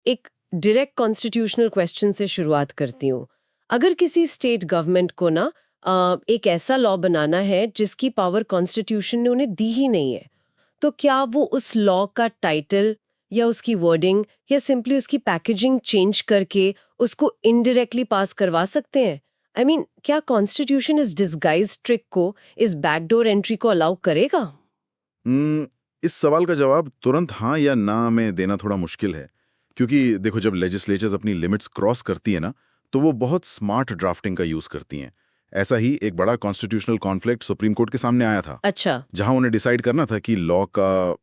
एक direct constitutional question से शुरुआत करती हूँ। अगर किसी स्टेट गवर्नमेंट को ना एक ऐसा लॉ बनाना है जिसकी पावर कॉन्स्टिट्यूशन ने उन्हें दी ही नहीं है, तो क्या वो उस लॉ का टाइटल या उसकी वर्डिंग या सिंपली उसकी पैकेजिंग चेंज करके उसको इनडायरेक्टली पास करवा सकते हैं? आई मीन, क्या कॉन्स्टिट्यूशन इस डिस्गाइज ट्रिक को, इस बैकडोर एंट्री को अलाउ करेगा? इस सवाल का जवाब तुरंत हाँ या ना में देना थोड़ा मुश्किल है, क्योंकि देखो, जब लेजिस्लेचर्स अपनी लिमिट्स क्रॉस करती है ना, तो वो बहुत स्मार्ट ड्राफ्टिंग का यूज करती हैं। ऐसा ही एक बड़ा कॉन्स्टिट्यूशनल कॉन्फ्लिक्ट सुप्रीम कोर्ट के सामने आया था। अच्छा। जहां उन्हें डिसाइड करना था कि लॉ का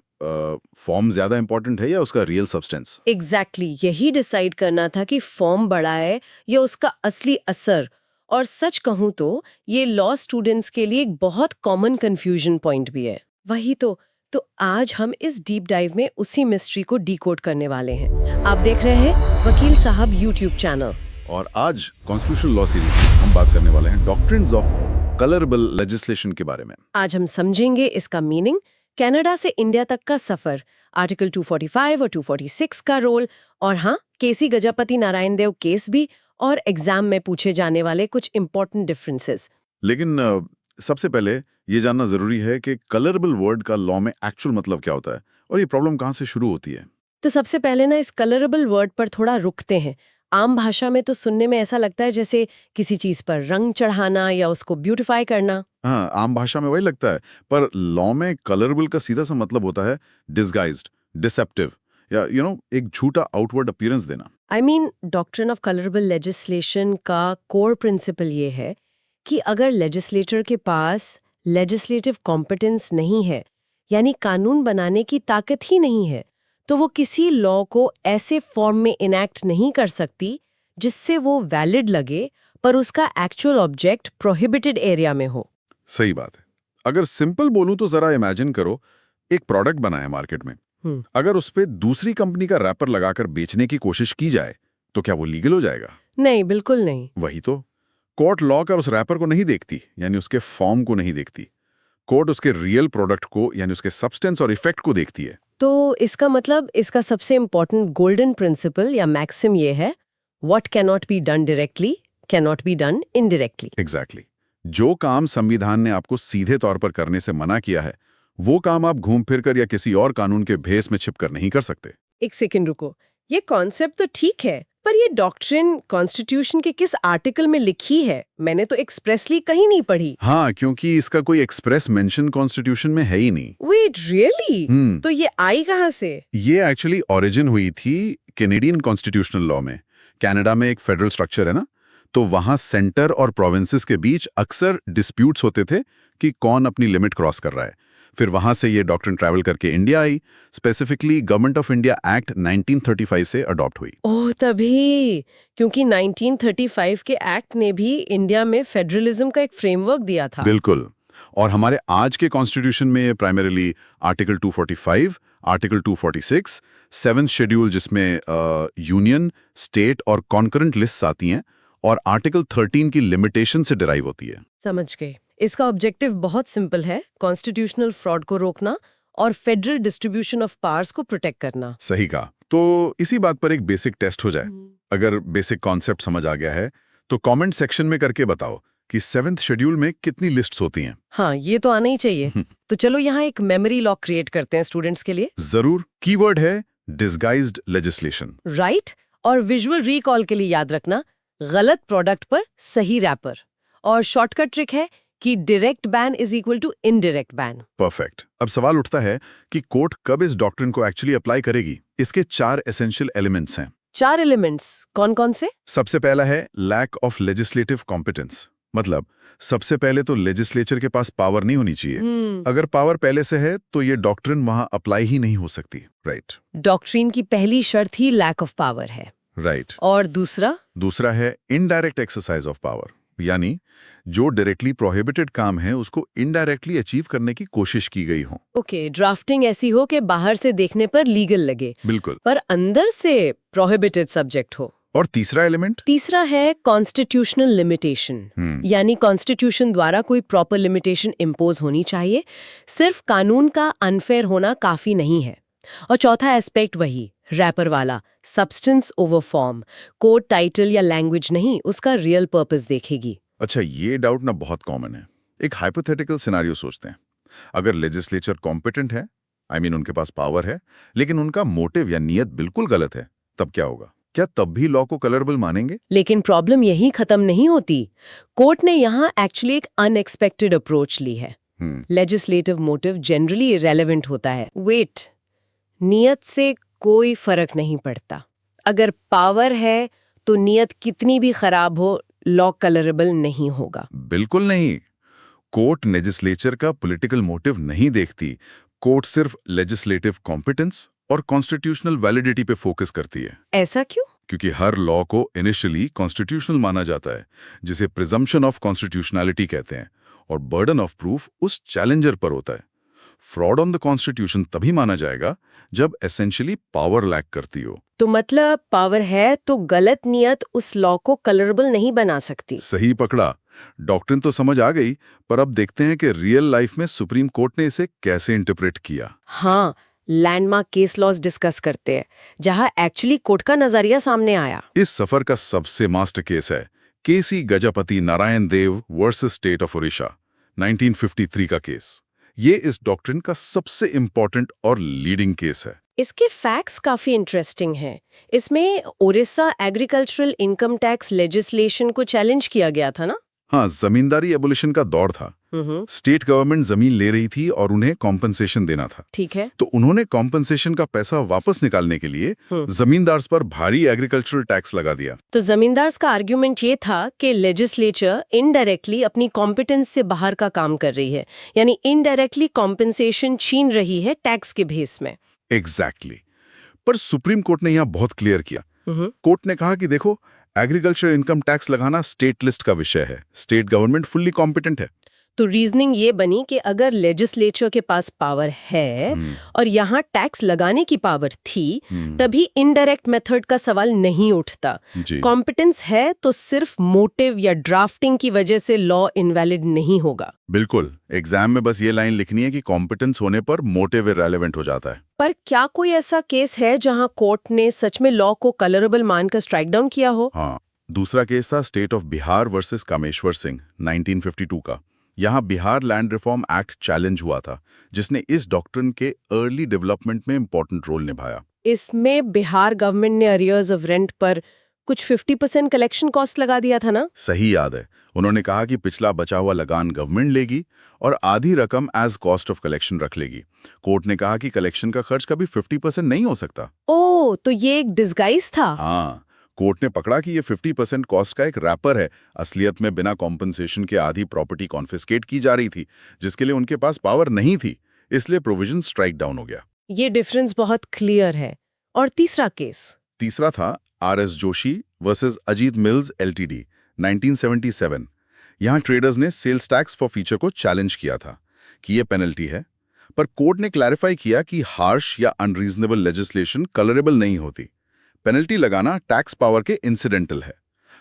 फॉर्म ज्यादा इंपॉर्टेंट है या उसका रियल सब्सटेंस। एग्जैक्टली यही डिसाइड करना था कि फॉर्म बड़ा है या उसका असली असर। और सच कहूं तो ये लॉ स्टूडेंट्स के लिए एक बहुत कॉमन कंफ्यूजन पॉइंट भी है। वही तो आज हम इस डीप डाइव में उसी मिस्ट्री को डीकोड करने वाले हैं। आप देख रहे हैं वकील साहब यूट्यूब चैनल। और आज कॉन्स्टिट्यूशनल लॉ सीरीज हम बात करने वाले हैं डॉक्ट्रिन्स ऑफ कलरेबल लेजिस्लेशन के बारे में। आज हम समझेंगे इसका मीनिंग, कनाडा से इंडिया तक का सफर, आर्टिकल 245 और 246 का रोल, और हाँ, केसी गजापति नारायण देव केस भी, और एग्जाम में पूछे जाने वाले कुछ इंपॉर्टेंट डिफरेंसेस। लेकिन सबसे पहले ये जानना जरूरी है कि कलरेबल वर्ड का लॉ में एक्चुअल मतलब क्या होता है और ये प्रॉब्लम कहाँ से शुरू होती है। तो सबसे पहले ना इस कलरेबल वर्ड पर थोड़ा रुकते हैं। आम भाषा में तो सुनने में ऐसा लगता है जैसे किसी चीज पर रंग चढ़ाना या उसको ब्यूटिफाई करना। हाँ, आम भाषा में वही लगता है, पर लॉ में कलरेबल का सीधा सा मतलब होता है डिस्गाइज्ड, डिसेप्टिव, या एक झूठा आउटवर्ड अपीयरेंस देना। I mean, doctrine of colourable legislation का कोर प्रिंसिपल ये है कि अगर लेजिस्लेटर के पास लेजिस्लेटिव कॉम्पिटेंस नहीं है, यानी कानून बनाने की ताकत ही नहीं है, तो वो किसी लॉ को ऐसे फॉर्म में इनैक्ट नहीं कर सकती जिससे वो वैलिड लगे पर उसका एक्चुअल ऑब्जेक्ट प्रोहिबिटेड एरिया में हो। सही बात है। अगर सिंपल बोलूं तो जरा इमेजिन करो, एक प्रोडक्ट बना है मार्केट में, अगर उस पे दूसरी कंपनी का रैपर लगाकर बेचने की कोशिश की जाए तो क्या वो लीगल हो जाएगा? नहीं, बिल्कुल नहीं। वही तो, कोर्ट लॉ कर उस रैपर को नहीं देखती, यानी उसके फॉर्म को नहीं देखती। कोर्ट उसके रियल प्रोडक्ट को, यानी उसके सब्सटेंस और इफेक्ट को देखती है। तो इसका मतलब, इसका सबसे इंपॉर्टेंट गोल्डन प्रिंसिपल या मैक्सिम ये है, what can not be done directly can not be done indirectly. Exactly. जो काम संविधान ने आपको सीधे तौर पर करने से मना किया है, वो काम आप घूम फिर कर या किसी और कानून के भेस में छिपकर नहीं कर सकते। एक सेकंड रुको, ये कॉन्सेप्ट तो ठीक है, पर ये डॉक्ट्रिन कॉन्स्टिट्यूशन के किस आर्टिकल में लिखी है? मैंने तो एक्सप्रेसली कहीं नहीं पढ़ी। हाँ, क्योंकि इसका कोई एक्सप्रेस मेंशन कॉन्स्टिट्यूशन में है ही नहीं। Wait, really? तो ये आई कहाँ से? ये एक्चुअली ओरिजिन हुई थी कैनेडियन कॉन्स्टिट्यूशनल लॉ में। कनाडा में एक फेडरल स्ट्रक्चर है ना, तो वहां सेंटर और प्रोविंसेस के बीच अक्सर डिस्प्यूट्स होते थे कि कौन अपनी लिमिट क्रॉस कर रहा है। फिर वहां से ये डॉक्ट्रिन ट्रैवल करके India I, specifically government of India act 1935 से अडॉप्ट हुई। ओह, तभी, क्योंकि 1935 के एक्ट ने भी इंडिया में फेडरलिज्म का एक फ्रेमवर्क दिया था। बिल्कुल। और हमारे आज के कॉन्स्टिट्यूशन में primarily article 245, article 246, 7th schedule जिसमें यूनियन, स्टेट और कॉन्करेंट लिस्ट्स आती हैं, और आर्टिकल 13 की लिमिटेशन से डिराइव होती है। समझ गए। इसका ऑब्जेक्टिव बहुत सिंपल है, कॉन्स्टिट्यूशनल फ्रॉड को रोकना और फेडरल डिस्ट्रीब्यूशन ऑफ पावर्स को प्रोटेक्ट करना। सही कहा। तो इसी बात पर एक बेसिक टेस्ट हो जाए। अगर बेसिक कॉन्सेप्ट समझ आ गया है तो कमेंट सेक्शन में करके बताओ कि 7th शेड्यूल में कितनी लिस्ट्स होती हैं। हाँ, ये तो आना ही चाहिए। तो चलो यहाँ एक मेमोरी लॉक क्रिएट करते हैं स्टूडेंट्स के लिए। जरूर। कीवर्ड है डिस्गाइज्ड लेजिस्लेशन। राइट। और विजुअल रिकॉल के लिए याद रखना, गलत प्रोडक्ट पर सही रैपर। और शॉर्टकट ट्रिक है कि direct ban is equal to indirect ban. Perfect. अब सवाल उठता है कि कोर्ट कब इस डॉक्ट्रिन को एक्चुअली अप्लाई करेगी। इसके 4 एसेंशियल एलिमेंट्स हैं। 4 एलिमेंट्स कौन कौन से? सबसे पहला है लैक ऑफ लेजिस्लेटिव कॉम्पिटेंस, मतलब सबसे पहले तो लेजिस्लेचर के पास पावर नहीं होनी चाहिए। अगर पावर पहले से है तो ये डॉक्ट्रिन वहां अप्लाई ही नहीं हो सकती। राइट। डॉक्ट्रिन की पहली शर्त ही लैक ऑफ पावर है। राइट। और दूसरा है इनडायरेक्ट एक्सरसाइज ऑफ पावर, यानी जो डायरेक्टली प्रोहिबिटेड काम है उसको इनडायरेक्टली अचीव करने की कोशिश की गई हो। ओके, ड्राफ्टिंग ऐसी हो कि बाहर से देखने पर लीगल लगे, बिल्कुल, पर अंदर से प्रोहिबिटेड सब्जेक्ट हो। और तीसरा एलिमेंट? तीसरा है कॉन्स्टिट्यूशनल लिमिटेशन, यानी कॉन्स्टिट्यूशन द्वारा कोई प्रॉपर लिमिटेशन इम्पोज होनी चाहिए, सिर्फ कानून का अनफेयर होना काफी नहीं है। और चौथा एस्पेक्ट वही रैपर वाला, substance over form, code title या लैंग्वेज नहीं, उसका रियल पर्पस देखेगी। अच्छा, ये डाउट ना बहुत कॉमन है। एक हाइपोथेटिकल सिनेरियो सोचते हैं। अगर लेजिस्लेचर कॉम्पिटेंट है, उनके पास पावर है, लेकिन उनका मोटिव या नीयत बिल्कुल गलत है, तब क्या होगा? क्या तब भी लॉ को कलरेबल मानेंगे? लेकिन प्रॉब्लम यही खत्म नहीं होती। कोर्ट ने यहाँ एक्चुअली एक अनएक्सपेक्टेड अप्रोच ली है। लेजिस्लेटिव मोटिव जनरली इरेलेवेंट होता है। वेट, नियत से कोई फर्क नहीं पड़ता। अगर पावर है तो नियत कितनी भी खराब हो, लॉ कलरेबल नहीं होगा। बिल्कुल नहीं। कोर्ट लेजिस्लेचर का पॉलिटिकल मोटिव नहीं देखती। कोर्ट सिर्फ लेजिस्लेटिव कॉम्पिटेंस और कॉन्स्टिट्यूशनल वैलिडिटी पे फोकस करती है। ऐसा क्यों? क्योंकि हर लॉ को इनिशियली कॉन्स्टिट्यूशनल माना जाता है, जिसे प्रिजम्पशन ऑफ कॉन्स्टिट्यूशनैलिटी कहते हैं, और बर्डन ऑफ प्रूफ उस चैलेंजर पर होता है। फ्रॉड ऑन द कॉन्स्टिट्यूशन तभी माना जाएगा जब एसेंशियली पावर लैक करती हो। तो मतलब पावर है तो गलत नियत उस लॉ को कलरेबल नहीं बना सकती। सही पकड़ा। डॉक्ट्रिन तो समझ आ गई, पर अब देखते हैं कि रियल लाइफ में सुप्रीम कोर्ट ने इसे कैसे इंटरप्रेट किया। हाँ, लैंडमार्क केस लॉज डिस्कस करते हैं, जहां एक्चुअली कोर्ट का नजरिया सामने आया। इस सफर का सबसे मास्टर केस है केसी गजापति नारायण देव वर्सेस स्टेट ऑफ ओडिशा, 1953 का केस। ये इस डॉक्ट्रिन का सबसे इंपॉर्टेंट और लीडिंग केस है। इसके फैक्ट्स काफी इंटरेस्टिंग हैं। इसमें Odisha agricultural income tax legislation को चैलेंज किया गया था ना? हाँ, जमींदारी एबोलिशन का दौर था। स्टेट गवर्नमेंट जमीन ले रही थी और उन्हें कॉम्पनसेशन देना था। ठीक है। तो उन्होंने कॉम्पनसेशन का पैसा वापस निकालने के लिए जमींदार्स पर भारी एग्रीकल्चरल टैक्स लगा दिया। तो जमींदार्स का आर्ग्यूमेंट ये था कि लेजिस्लेचर इनडायरेक्टली अपनी कॉम्पिटेंस से बाहर का काम कर रही है, यानी इनडायरेक्टली कॉम्पनसेशन छीन रही है टैक्स के बेस में। एग्जैक्टली। पर सुप्रीम कोर्ट ने यहाँ बहुत क्लियर किया। कोर्ट ने कहा कि देखो, एग्रीकल्चर इनकम टैक्स लगाना स्टेट लिस्ट का विषय है, स्टेट गवर्नमेंट फुल्ली कॉम्पिटेंट है। तो रीजनिंग ये बनी कि अगर लेजिस्लेचर के पास पावर है और यहाँ टैक्स लगाने की पावर थी, तभी इनडायरेक्ट मेथड का सवाल नहीं उठता। कॉम्पिटेंस है तो सिर्फ मोटिव या ड्राफ्टिंग की वजह से लॉ इनवैलिड नहीं होगा। बिल्कुल। एग्जाम में बस ये लाइन लिखनी है कि कॉम्पिटेंस होने पर मोटिव इररिलेवेंट हो जाता है। पर क्या कोई ऐसा केस है जहां कोर्ट ने सच में लॉ को कलरेबल मानकर स्ट्राइक डाउन किया हो? हाँ, दूसरा केस था state of Bihar versus Kameshwar Singh, 1952 का। यहाँ Bihar land reform act challenge हुआ था, जिसने इस डॉक्ट्रिन के अर्ली डेवलपमेंट में इंपॉर्टेंट रोल निभाया। इसमें बिहार गवर्नमेंट ने अरियर्स ऑफ रेंट पर कुछ 50% कलेक्शन कॉस्ट लगा दिया था ना? सही याद है। उन्होंने कहा कि पिछला बचा हुआ लगान गवर्नमेंट लेगी और आधी रकम एज कॉस्ट ऑफ कलेक्शन रख लेगी। कोर्ट ने कहा कि कलेक्शन का खर्च कभी 50% नहीं हो सकता। ओह, तो ये एक डिस्गाइज था। हाँ, कोर्ट ने पकड़ा कि ये 50% कॉस्ट का एक रैपर है। असलियत में बिना कॉम्पनसेशन के आधी प्रॉपर्टी कॉन्फिस्केट की जा रही थी, जिसके लिए उनके पास पावर नहीं थी। इसलिए प्रोविजन स्ट्राइक डाउन हो गया। ये डिफरेंस बहुत क्लियर है। और तीसरा केस? तीसरा था RS. Joshi versus Ajit mills LTD, 1977। यहाँ ट्रेडर्स ने सेल्स टैक्स फॉर फीचर को चैलेंज किया था कि ये पेनल्टी है, पर कोर्ट ने क्लैरिफाई किया कि हार्श या अनरीजनेबल लेजिस्लेशन कलरेबल नहीं होती। पेनल्टी लगाना टैक्स पावर के इंसिडेंटल है,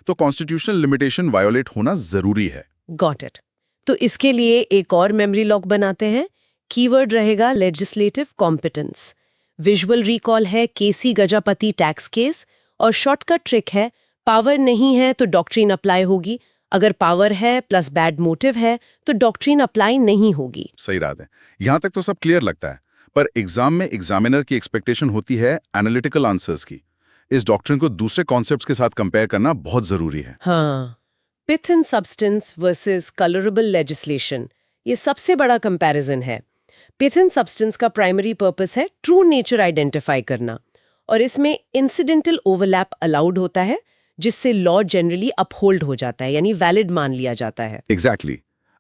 तो कॉन्स्टिट्यूशनल लिमिटेशन वायोलेट होना जरूरी है। Got it. तो इसके लिए एक और मेमोरी लॉक बनाते हैं। कीवर्ड रहेगा लेजिस्लेटिव कॉम्पिटेंस, विजुअल रिकॉल है केसी गजापति टैक्स केस, और शॉर्टकट ट्रिक है पावर नहीं है तो डॉक्ट्रिन अप्लाई होगी, अगर पावर है प्लस बैड मोटिव है तो डॉक्ट्रिन अप्लाई नहीं होगी। सही बात है। यहाँ तक तो सब क्लियर लगता है, पर एग्जाम में एग्जामिनर की एक्सपेक्टेशन होती है एनालिटिकल आंसर्स की। इस डॉक्ट्रिन को दूसरे कॉन्सेप्ट्स के साथ कंपेयर करना बहुत जरूरी है। हाँ, pith and substance versus colourable legislation, ये सबसे बड़ा कंपैरिजन है। पिथ एंड सब्सटेंस का प्राइमरी पर्पस है ट्रू नेचर आइडेंटिफाई करना, और इसमें इंसिडेंटल ओवरलैप अलाउड होता है, जिससे लॉ जनरली अपहोल्ड हो जाता है, यानी वैलिड मान लिया जाता है। एग्जैक्टली।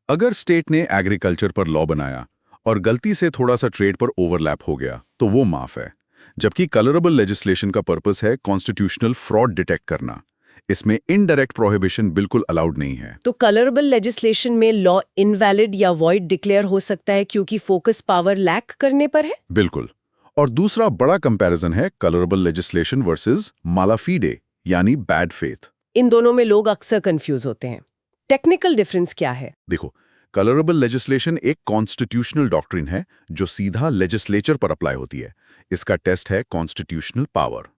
अगर स्टेट ने एग्रीकल्चर पर लॉ बनाया और गलती से थोड़ा सा ट्रेड पर ओवरलैप हो गया तो वो माफ है, जबकि कलरेबल लेजिस्लेशन का पर्पस है कॉन्स्टिट्यूशनल फ्रॉड डिटेक्ट करना। इसमें इनडायरेक्ट प्रोहिबिशन बिल्कुल अलाउड नहीं है। तो कलरेबल लेजिस्लेशन में लॉ इनवैलिड या वॉइड डिक्लेयर हो सकता है क्योंकि फोकस पावर लैक करने पर है। बिल्कुल। और दूसरा बड़ा कंपैरिजन है कलरेबल लेजिस्लेशन वर्सेस माला फीडे, यानी बैड फेथ। इन दोनों में लोग अक्सर कंफ्यूज होते हैं। टेक्निकल डिफरेंस क्या है? देखो, कलरेबल लेजिस्लेशन एक कॉन्स्टिट्यूशनल डॉक्ट्रिन है जो सीधा लेजिस्लेचर पर अप्लाई होती है। इसका टेस्ट है कॉन्स्टिट्यूशनल पावर।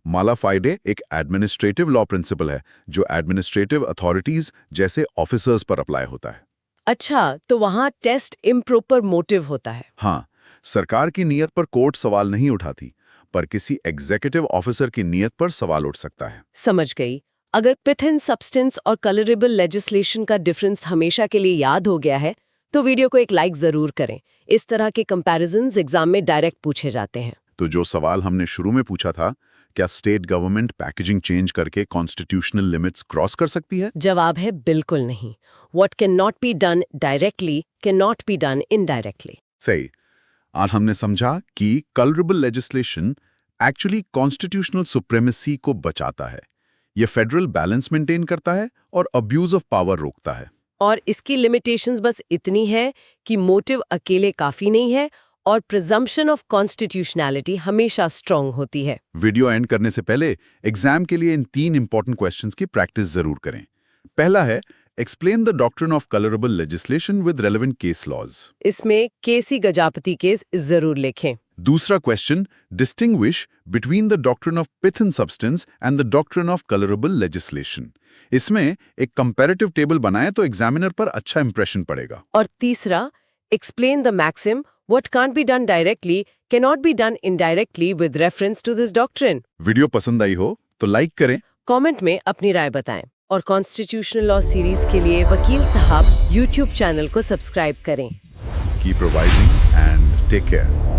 माला फाइडे एक एडमिनिस्ट्रेटिव लॉ प्रिंसिपल है जो एडमिनिस्ट्रेटिव अथॉरिटीज जैसे ऑफिसर्स पर अप्लाई होता है। अच्छा, तो वहाँ टेस्ट इम्प्रॉपर मोटिव होता है। हाँ, सरकार की नीयत पर कोर्ट सवाल नहीं उठाती, पर किसी एग्जीक्यूटिव ऑफिसर की नीयत पर सवाल उठ सकता है। समझ गई। अगर पिथ इन सब्सटेंस और कलरेबल लेजिस्लेशन का डिफरेंस हमेशा के लिए याद हो गया है तो वीडियो को एक लाइक जरूर करें। इस तरह के कंपैरिजन्स एग्जाम में डायरेक्ट पूछे जाते हैं। तो जो सवाल हमने शुरू में पूछा था, क्या स्टेट गवर्नमेंट पैकेजिंग चेंज करके कॉन्स्टिट्यूशनल लिमिट्स क्रॉस कर सकती है? जवाब है बिल्कुल नहीं। What can not be done directly can not be done indirectly. सही। आज हमने समझा कि colourable legislation actually constitutional supremacy को बचाता है। ये फेडरल बैलेंस मेंटेन करता है और अब्यूज ऑफ पावर रोकता है। और इसकी लिमिटेशंस बस इतनी है कि मोटिव अकेले काफी नहीं है और प्रिजम्पशन ऑफ कॉन्स्टिट्यूशनैलिटी हमेशा स्ट्रांग होती है। वीडियो एंड करने से पहले एग्जाम के लिए इन 3 इंपॉर्टेंट क्वेश्चंस की प्रैक्टिस जरूर करें। पहला है, explain the doctrine of colourable legislation with relevant case laws. इसमें केसी गजापति केस जरूर लिखें। दूसरा question, distinguish between the doctrine of pith in substance and the doctrine of colourable legislation. इसमें एक कंपैरेटिव टेबल बनाएं तो एग्जामिनर पर अच्छा इंप्रेशन पड़ेगा। और तीसरा, explain the maxim what can't be done directly can not be done indirectly with reference to this doctrine. Video पसंद आई हो तो लाइक करें, कमेंट में अपनी राय बताएं और कॉन्स्टिट्यूशनल लॉ सीरीज के लिए वकील साहब यूट्यूब चैनल को सब्सक्राइब करें। Keep revising and take care.